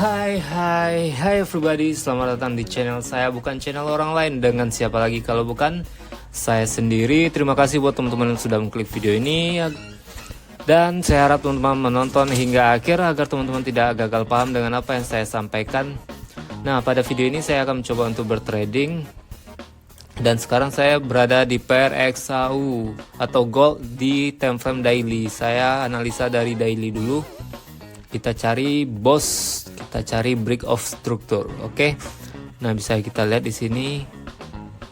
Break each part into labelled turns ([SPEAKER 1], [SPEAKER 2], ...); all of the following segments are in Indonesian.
[SPEAKER 1] Hai everybody, selamat datang di channel saya, bukan channel orang lain. Dengan siapa lagi kalau bukan saya sendiri. Terima kasih buat teman-teman yang sudah mengklik video ini. Dan saya harap teman-teman menonton hingga akhir agar teman-teman tidak gagal paham dengan apa yang saya sampaikan. Nah, pada video ini saya akan mencoba untuk bertrading. Dan sekarang saya berada di PRXAU atau gold di time frame daily. Saya analisa dari daily dulu. Kita cari boss, kita cari break of structure, oke? Nah, bisa kita lihat di sini.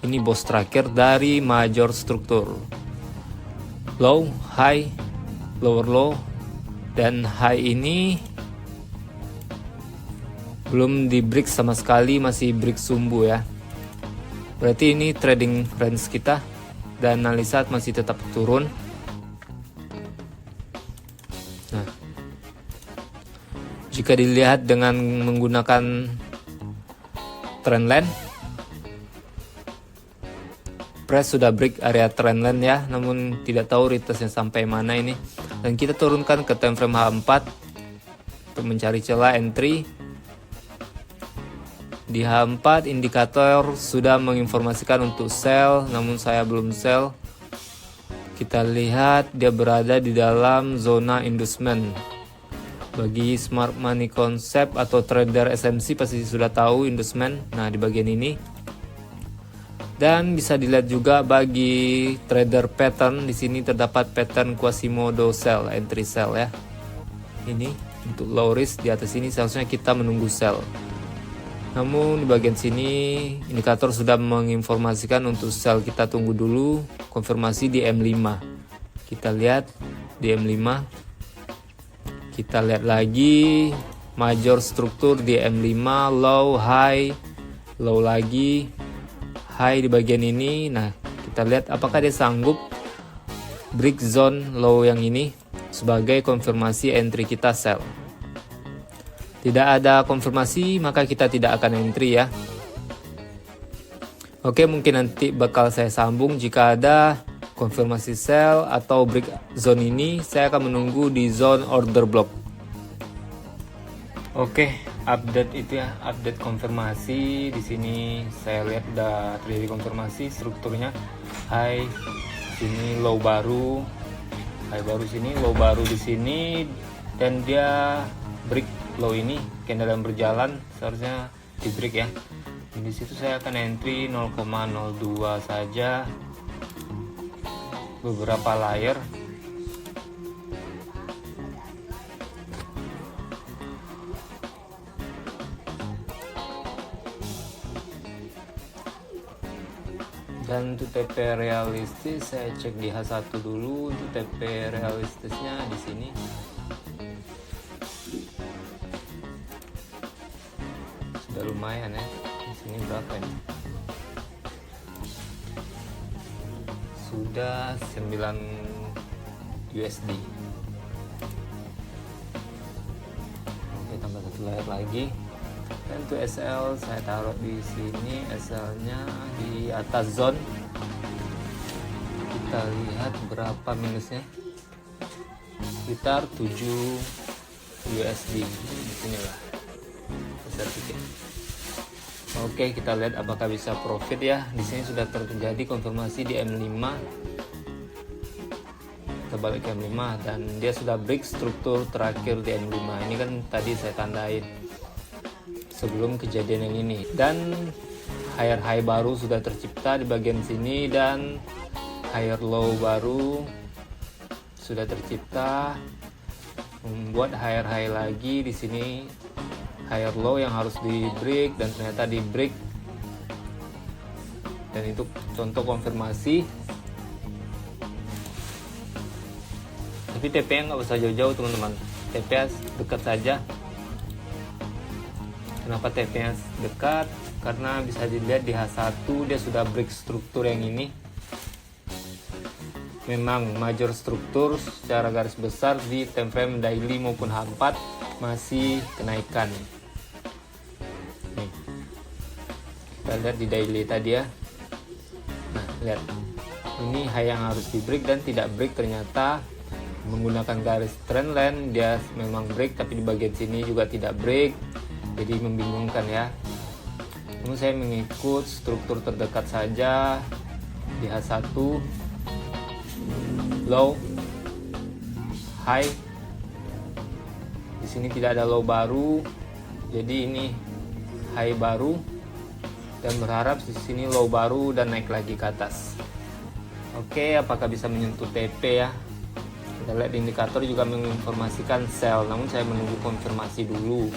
[SPEAKER 1] Ini boss terakhir dari major struktur. Low, high, lower low, dan high ini belum di break sama sekali, masih break sumbu ya. Berarti ini trading range kita dan analisa masih tetap turun. Nah, jika dilihat dengan menggunakan trendline, price sudah break area trendline ya, namun tidak tahu retestnya sampai mana ini. Dan kita turunkan ke time frame H4 untuk mencari celah entry. Di H4 indikator sudah menginformasikan untuk sell, namun saya belum sell. Kita lihat dia berada di dalam zona inducement. Bagi smart money concept atau trader SMC pasti sudah tahu inducement. Nah, di bagian ini. Dan bisa dilihat juga bagi trader pattern, di sini terdapat pattern Quasimodo sell, entry sell ya. Ini untuk low risk, di atas ini seharusnya kita menunggu sell. Namun di bagian sini indikator sudah menginformasikan untuk sell, kita tunggu dulu konfirmasi di M5. Kita lihat di M5. Kita lihat lagi major struktur di M5, low, high, low lagi, high di bagian ini. Nah, kita lihat apakah dia sanggup break zone low yang ini sebagai konfirmasi entry kita sell. Tidak ada konfirmasi, maka kita tidak akan entry ya. Oke, mungkin nanti bakal saya sambung jika ada konfirmasi sell atau break zone ini. Saya akan menunggu di zone order block. Oke, update itu ya, update konfirmasi. Di sini saya lihat udah terjadi konfirmasi strukturnya. High sini, low baru, high baru sini, low baru di sini, dan dia break low ini. Candle yang berjalan seharusnya di break ya. Di situ saya akan entry 0,02 saja. Beberapa layer. Dan untuk TP realistis saya cek di H1 dulu. Untuk TP realistisnya di sini. Sudah lumayan ya. Di sini berapa ini? Sudah 9 USD. Oke, tambah satu layer lagi. Dan untuk SL saya taruh di sini, SL nya di atas zone. Kita lihat berapa minusnya, sekitar 7 USD di sini lah. Besar sedikit. Oke, kita lihat apakah bisa profit ya. Di sini sudah terjadi konfirmasi di M5. Kita balik ke M5 dan dia sudah break struktur terakhir di M5. Ini kan tadi saya tandain sebelum kejadian yang ini. Dan higher high baru sudah tercipta di bagian sini dan higher low baru sudah tercipta, membuat higher high lagi di sini. Higher low yang harus di break dan ternyata di break, dan itu contoh konfirmasi. Tapi TP nya nggak usah jauh-jauh teman-teman, TP dekat saja. Kenapa TP nya dekat? Karena bisa dilihat di H1 dia sudah break struktur yang ini. Memang major struktur secara garis besar di time frame daily maupun H4 masih kenaikan. Kita lihat di daily tadi ya. Nah, lihat ini high yang harus di break dan tidak break, ternyata menggunakan garis trendline dia memang break, tapi di bagian sini juga tidak break. jadi membingungkan ya. Namun saya mengikut struktur terdekat saja di H1, low, high. Di sini tidak ada low baru, jadi ini high baru, dan berharap di sini low baru dan naik lagi ke atas. Oke, apakah bisa menyentuh TP ya? Kita lihat indikator juga menginformasikan sell, namun saya menunggu konfirmasi dulu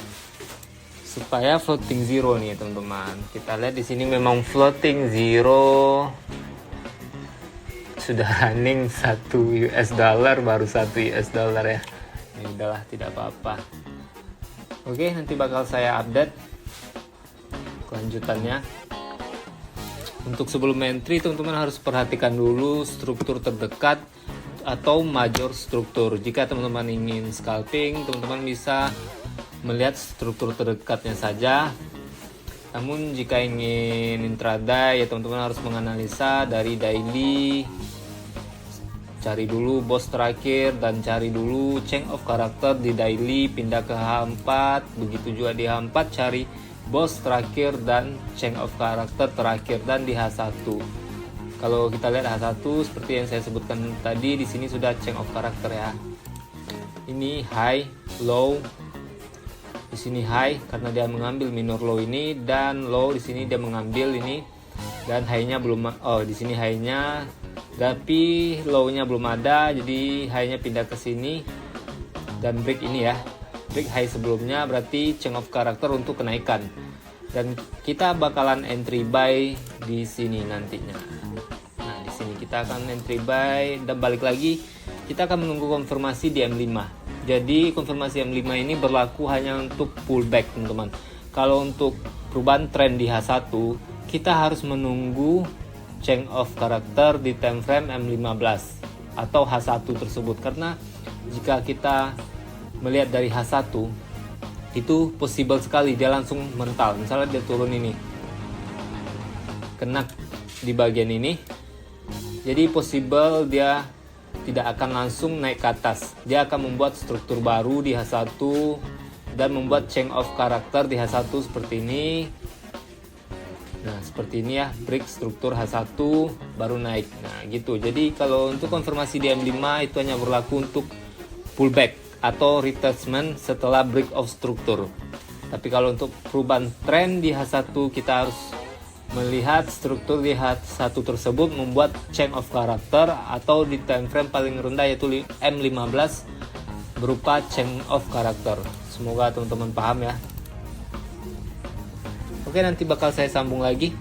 [SPEAKER 1] supaya floating zero nih teman-teman. Kita lihat di sini memang floating zero sudah running 1 US dollar, baru 1 US dollar ya. Ini udahlah, tidak apa-apa. Oke, nanti bakal saya update kelanjutannya. Untuk sebelum entry, teman-teman harus perhatikan dulu struktur terdekat atau major struktur. Jika teman-teman ingin scalping, teman-teman bisa melihat struktur terdekatnya saja. Namun jika ingin intraday, ya teman-teman harus menganalisa dari daily, cari dulu bos terakhir dan cari dulu change of character di daily, pindah ke H4, begitu juga di H4 cari bos terakhir dan change of character terakhir, dan di H1. Kalau kita lihat H1 seperti yang saya sebutkan tadi, di sini sudah change of character ya. Ini high, low. Di sini high karena dia mengambil minor low ini, dan low di sini dia mengambil ini, dan high-nya belum. Oh, di sini high-nya tapi low-nya belum ada, jadi high-nya pindah ke sini dan break ini ya. Break high sebelumnya berarti change of character untuk kenaikan. Dan kita bakalan entry buy di sini nantinya. Kita akan entry buy dan balik lagi kita akan menunggu konfirmasi di M5. Jadi konfirmasi M5 ini berlaku hanya untuk pullback teman-teman. Kalau untuk perubahan tren di H1 kita harus menunggu change of character di time frame M15 atau H1 tersebut, karena jika kita melihat dari H1 itu possible sekali dia langsung mental. Misalnya dia turun ini kena di bagian ini, jadi possible dia tidak akan langsung naik ke atas. Dia akan membuat struktur baru di H1 dan membuat change of character di H1 seperti ini. Nah, seperti ini ya, break struktur H1 baru naik. Nah, gitu. Jadi kalau untuk konfirmasi di M5 itu hanya berlaku untuk pullback atau retracement setelah break of struktur. Tapi kalau untuk perubahan tren di H1 kita harus melihat struktur di H1 tersebut membuat change of character atau di time frame paling rendah yaitu M15 berupa change of character. Semoga teman-teman paham ya. Oke, nanti bakal saya sambung lagi